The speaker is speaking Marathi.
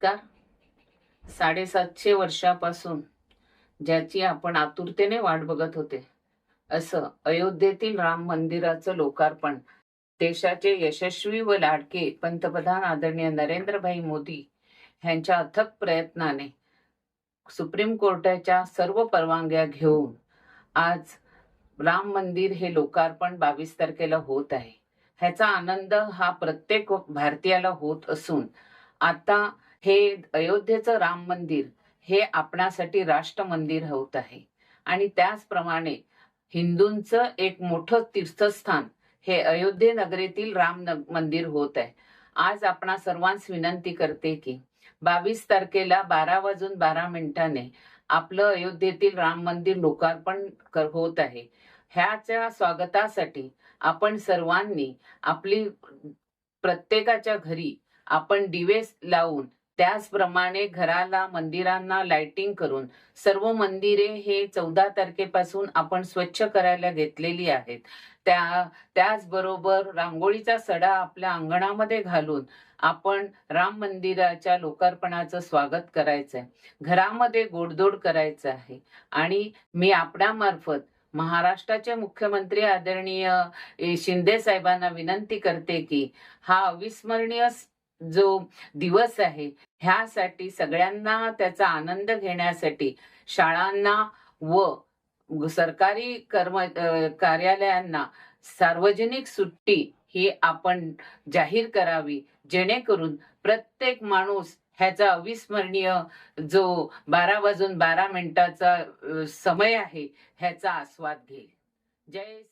नमस्कार. 750 वर्षापासून ज्याची आपण आतुरतेने वाट बघत होते, असं अयोध्येतील राम मंदिराचं लोकार्पण देशाचे यशस्वी व लाडके पंतप्रधान आदरणीय नरेंद्रभाई मोदी यांच्या अथक प्रयत्नाने सुप्रीम कोर्टाच्या सर्व परवानग्या घेऊन आज राम मंदिर हे लोकार्पण 22 तारखेला होत आहे. ह्याचा आनंद हा प्रत्येक भारतीयाला होत असून आता हे अयोध्येचं राम मंदिर हे आपणासाठी राष्ट्र मंदिर होत आहे आणि त्याचप्रमाणे हिंदूंचं एक मोठं तीर्थस्थान हे अयोध्ये नगरीतील मंदिर होत आहे. आज आपणा सर्वांस विनंती करते की 22 तारखेला 12:12 आपलं अयोध्येतील राम मंदिर लोकार्पण होत आहे. ह्याच्या स्वागतासाठी आपण सर्वांनी आपली प्रत्येकाच्या घरी आपण दिवे लावून त्याचप्रमाणे घराला मंदिरांना लाइटिंग करून सर्व मंदिरे हे 14 तारखेपासून आपण स्वच्छ करायला घेतलेली आहेत. त्याचबरोबर रांगोळीचा सडा आपल्या अंगणामध्ये घालून आपण राम मंदिराच्या लोकार्पणाचं स्वागत करायचं आहे. घरामध्ये गोडधोड करायचं आहे आणि मी आपणामार्फत महाराष्ट्राचे मुख्यमंत्री आदरणीय शिंदे साहेबांना विनंती करते की हा अविस्मरणीय जो दिवस आहे ह्यासाठी सगळ्यांना त्याचा आनंद घेण्यासाठी शाळांना व सरकारी कार्यालयांना सार्वजनिक सुट्टी ही आपण जाहीर करावी, जेणेकरून प्रत्येक माणूस ह्याचा अविस्मरणीय जो 12:12 समय आहे ह्याचा आस्वाद घेईल. जय